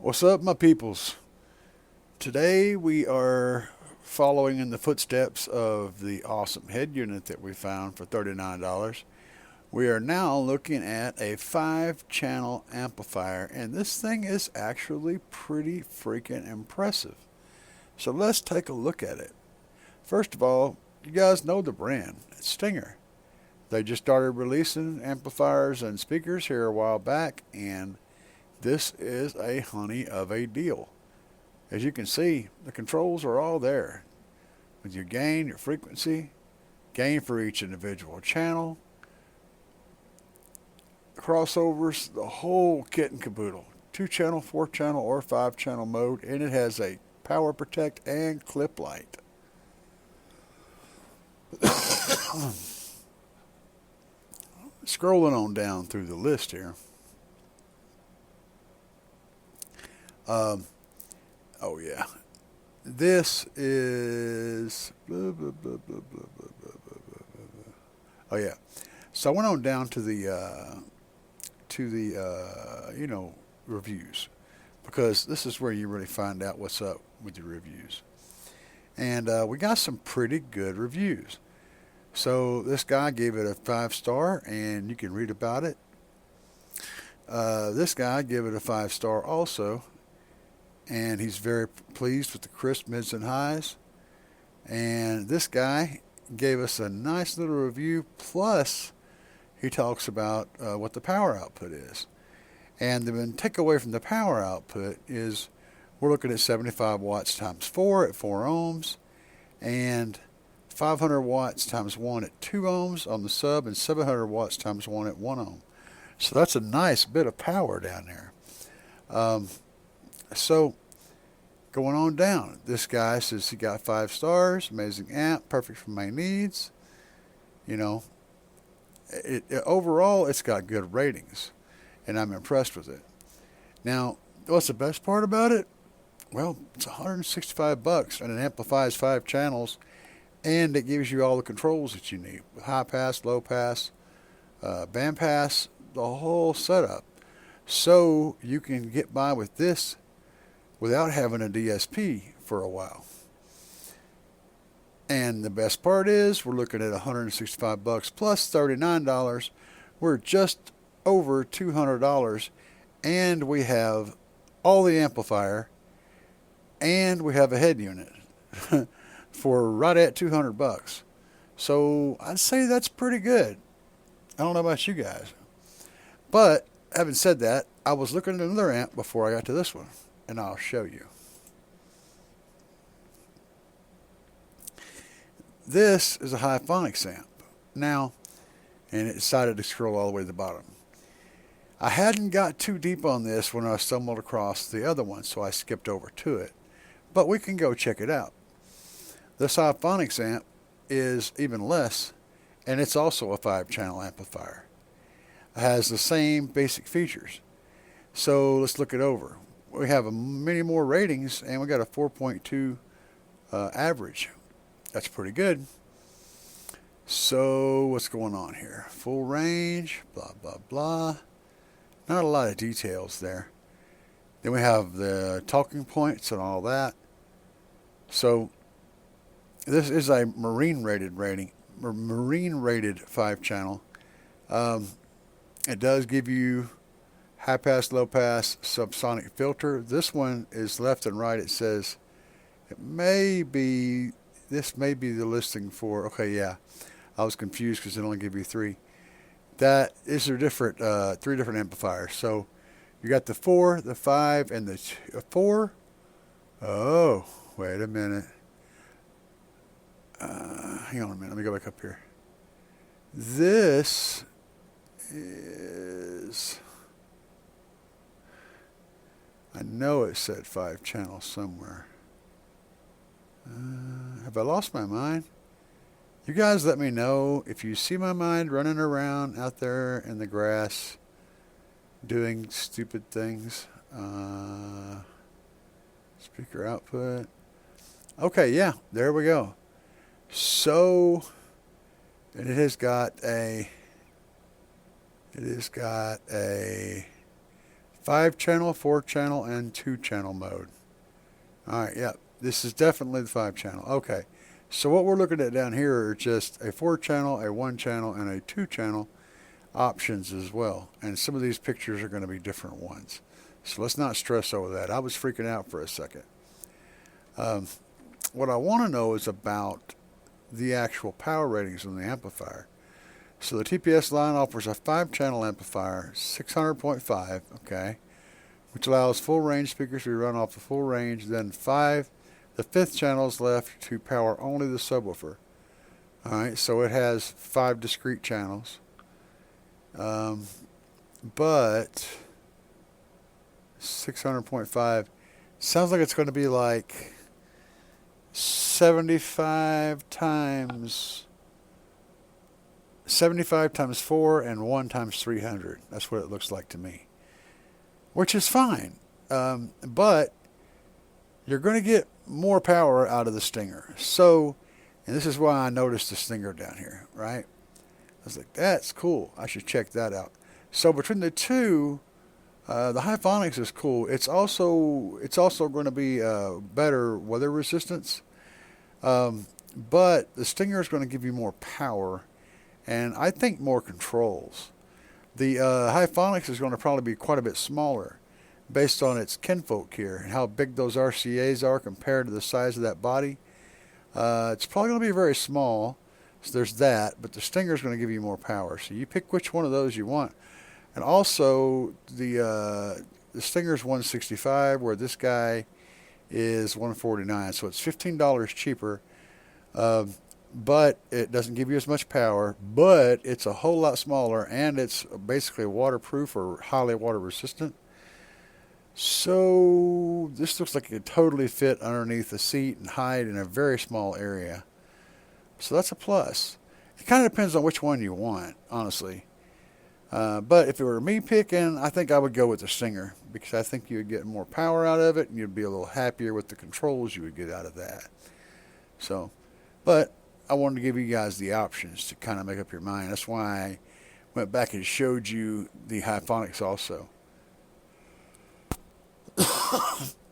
What's up, my peoples? Today we are following in the footsteps of the awesome head unit that we found for $39. We are now looking at a 5-channel amplifier, and this thing is actually pretty freaking impressive. So let's take a look at it. First of all, you guys know the brand. It's Stinger. They just started releasing amplifiers and speakers here a while back, and this is a honey of a deal. As you can see, the controls are all there with your gain, your frequency, gain for each individual channel, crossovers, the whole kit and caboodle. 2-channel, 4-channel, or 5-channel mode, and it has a power protect and clip light. Scrolling on down through the list here. Oh yeah, this is blah, blah, blah, blah, blah, blah, blah, blah, blah. Oh yeah, so I went on down to the reviews, because this is where you really find out what's up with the reviews, and we got some pretty good reviews. So this guy gave it a 5-star, and you can read about it. This guy gave it a 5-star also, and he's very pleased with the crisp mids and highs. And this guy gave us a nice little review, plus he talks about what the power output is. And the takeaway from the power output is we're looking at 75 watts times 4 at 4 ohms, and 500 watts times 1 at 2 ohms on the sub, and 700 watts times 1 at 1 ohm. So that's a nice bit of power down there. So going on down, this guy says he got 5 stars, amazing amp, perfect for my needs. You know, overall it's got good ratings, and I'm impressed with it. Now, what's the best part about it? Well, it's $165, and it amplifies 5 channels, and it gives you all the controls that you need, with high pass, low pass, band pass, the whole setup. So you can get by with this without having a DSP for a while. And the best part is we're looking at $165 plus $39. We're just over $200, and we have all the amplifier, and we have a head unit for right at $200. So I'd say that's pretty good. I don't know about you guys. But having said that, I was looking at another amp before I got to this one, and I'll show you. This is a Hyphonics amp. Now, and it decided to scroll all the way to the bottom. I hadn't got too deep on this when I stumbled across the other one, so I skipped over to it. But we can go check it out. This Hyphonics amp is even less, and it's also a 5-channel amplifier. It has the same basic features. So let's look it over. We have many more ratings, and we got a 4.2 average. That's pretty good. So what's going on here? Full range, blah, blah, blah. Not a lot of details there. Then we have the talking points and all that. So this is a marine rated 5-channel. It does give you high pass, low pass, subsonic filter. This one is left and right. It says this may be the listing for. Okay, yeah, I was confused because it only give you 3. That is a different 3 different amplifiers. So you got the 4, the 5, and the 4. Oh, wait a minute. Hang on a minute. Let me go back up here. This is, I know it said 5 channels somewhere. Have I lost my mind? You guys let me know if you see my mind running around out there in the grass doing stupid things. Speaker output. Okay, yeah, there we go. So, and it has got a 5-channel, 4-channel, and 2-channel mode. Alright, yeah, this is definitely the 5-channel. Okay, so what we're looking at down here are just a 4-channel, a 1-channel, and a 2-channel options as well. And some of these pictures are going to be different ones. So let's not stress over that. I was freaking out for a second. What I want to know is about the actual power ratings on the amplifier. So the TPS line offers a 5-channel amplifier, 600.5, okay, which allows full range speakers to be run off the full range. Then the 5th channel is left to power only the subwoofer. Alright, so it has 5 discrete channels. But 600.5 sounds like it's going to be like 75 times 4 and 1 times 300. That's what it looks like to me, which is fine. But you're going to get more power out of the Stinger. So, and this is why I noticed the Stinger down here, right? I was like, that's cool. I should check that out. So between the two, the Hyphonics is cool. It's also going to be better weather resistance. But the Stinger is going to give you more power, and I think more controls. The Hyphonics is going to probably be quite a bit smaller, based on its kinfolk here and how big those RCAs are compared to the size of that body. It's probably going to be very small. So there's that, but the Stinger is going to give you more power. So you pick which one of those you want. And also, the Stinger's $165, where this guy is $149. So it's $15 cheaper, but it doesn't give you as much power. But it's a whole lot smaller, and it's basically waterproof or highly water resistant. So this looks like it could totally fit underneath the seat and hide in a very small area. So that's a plus. It kind of depends on which one you want, honestly. But if it were me picking, I think I would go with the Stinger, because I think you would get more power out of it, and you'd be a little happier with the controls you would get out of that. So, but I wanted to give you guys the options to kind of make up your mind. That's why I went back and showed you the Hyphonics also.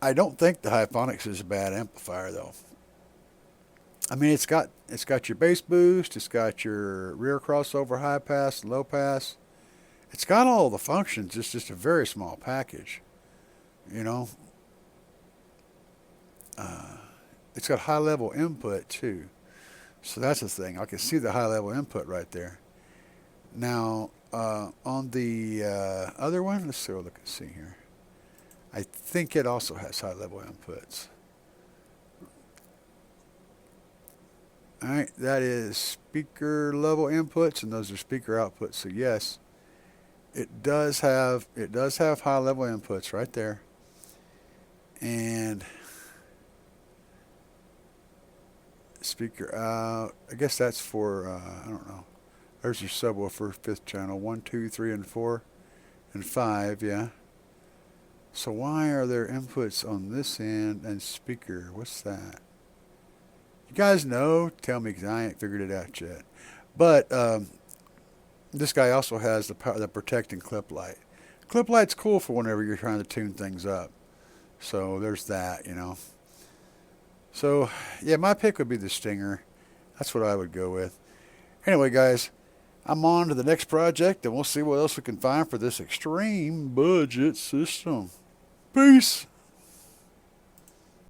I don't think the Hyphonics is a bad amplifier, though. I mean, it's got your bass boost, it's got your rear crossover, high pass, low pass. It's got all the functions. It's just a very small package, you know. It's got high level input too, so that's the thing. I can see the high level input right there. Now on the other one, let's see here. I think it also has high level inputs. Alright, that is speaker level inputs, and those are speaker outputs. So yes, it does have high level inputs right there. And speaker out, I guess that's for I don't know. There's your subwoofer, 5th channel, 1, 2, 3, and 4, and 5, yeah. So why are there inputs on this end and speaker? What's that? You guys know? Tell me, because I ain't figured it out yet. But this guy also has the protecting clip light. Clip light's cool for whenever you're trying to tune things up. So there's that, you know. So yeah, my pick would be the Stinger. That's what I would go with. Anyway, guys, I'm on to the next project, and we'll see what else we can find for this extreme budget system. Peace.